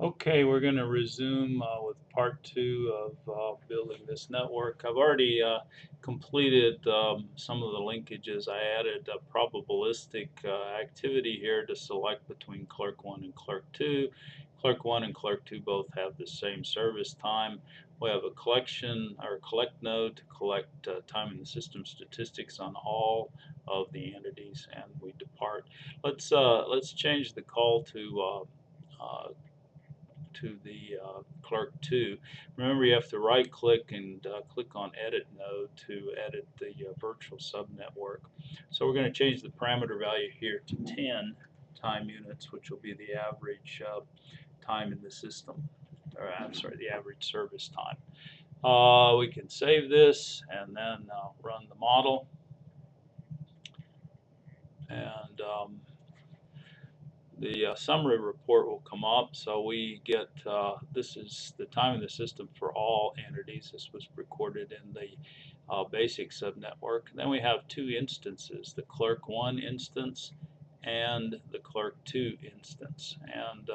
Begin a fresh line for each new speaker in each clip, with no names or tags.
Okay, we're going to resume with part two of building this network. I've already completed some of the linkages. I added a probabilistic activity here to select between clerk 1 and clerk 2. Clerk 1 and clerk 2 both have the same service time. We have a collection or collect node to collect time in the system statistics on all of the entities, and we depart. Let's change the call to the clerk 2. Remember, you have to right click and click on edit node to edit the virtual subnetwork. So we're going to change the parameter value here to 10 time units, which will be the average time in the system, or I'm sorry, the average service time. We can save this and then run the model, and the summary report will come up. So we get, this is the time in the system for all entities. This was recorded in the basic subnetwork. Then we have two instances, the clerk 1 instance and the clerk 2 instance. And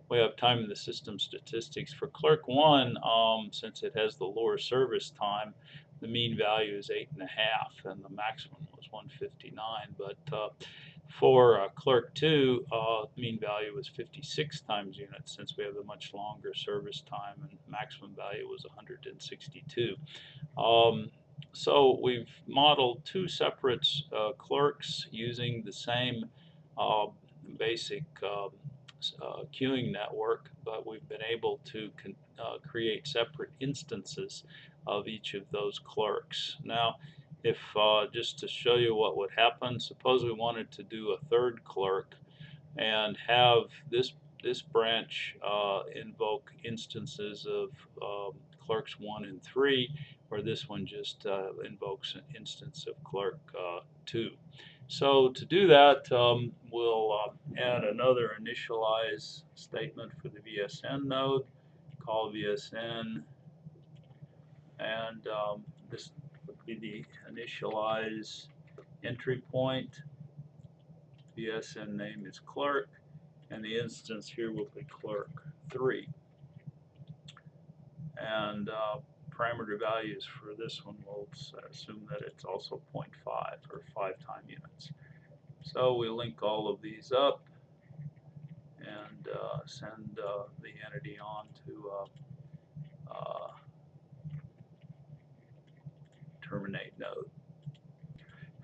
we have time in the system statistics. For clerk 1, since it has the lower service time, the mean value is 8.5 and the maximum was 159. But for clerk 2, mean value was 56 times units, since we have a much longer service time, and maximum value was 162. So we've modeled two separate clerks using the same basic queuing network, but we've been able to create separate instances of each of those clerks. Now, if just to show you what would happen, suppose we wanted to do a third clerk and have this branch invoke instances of clerks 1 and 3, where this one just invokes an instance of clerk 2. So to do that, we'll add another initialize statement for the VSN node, call VSN, and this would be the initialize entry point. VSN name is clerk, and the instance here will be clerk 3. And parameter values for this one, we'll assume that it's also 0.5 or 5 time units. So we link all of these up and send the entity on to terminate node.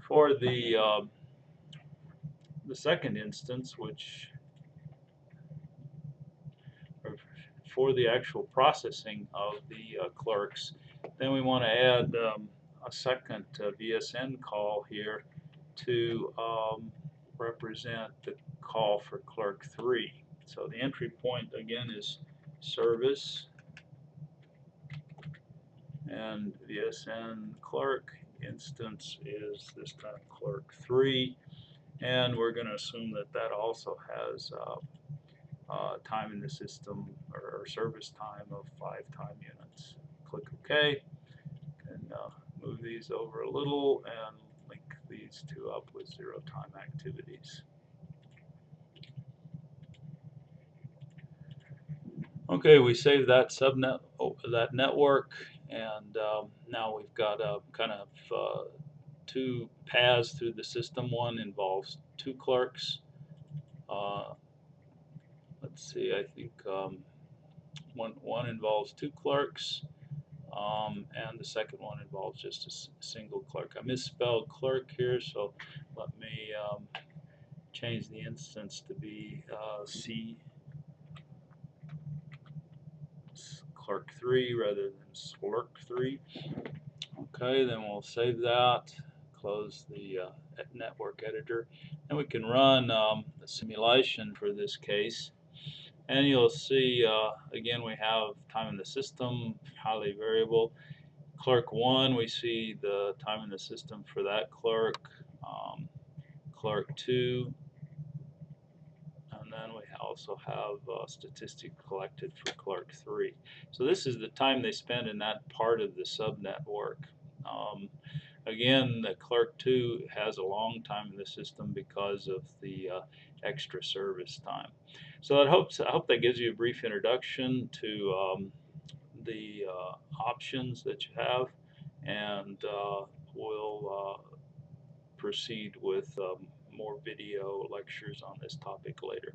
For the second instance, which for the actual processing of the clerks, then we want to add a second VSN call here to represent the call for clerk 3. So the entry point again is service, and VSN clerk instance is this time clerk 3, and we're going to assume that that also has time in the system or service time of 5 time units. Click OK, and move these over a little and link these two up with 0 time activities. Okay, we save that that network, and now we've got a kind of two paths through the system. One involves 2 clerks. Let's see, I think one involves 2 clerks, and the second one involves just a single clerk. I misspelled clerk here, so let me change the instance to be C clerk 3 rather than slurk 3. Okay, then we'll save that, close the network editor, and we can run a simulation for this case. And you'll see, again, we have time in the system, highly variable. Clerk 1, we see the time in the system for that clerk. Clerk 2, and then we also have statistics collected for clerk 3. So this is the time they spend in that part of the subnetwork. Again, the clerk 2 has a long time in the system because of the extra service time. So I hope that gives you a brief introduction to the options that you have, and we'll proceed with more video lectures on this topic later.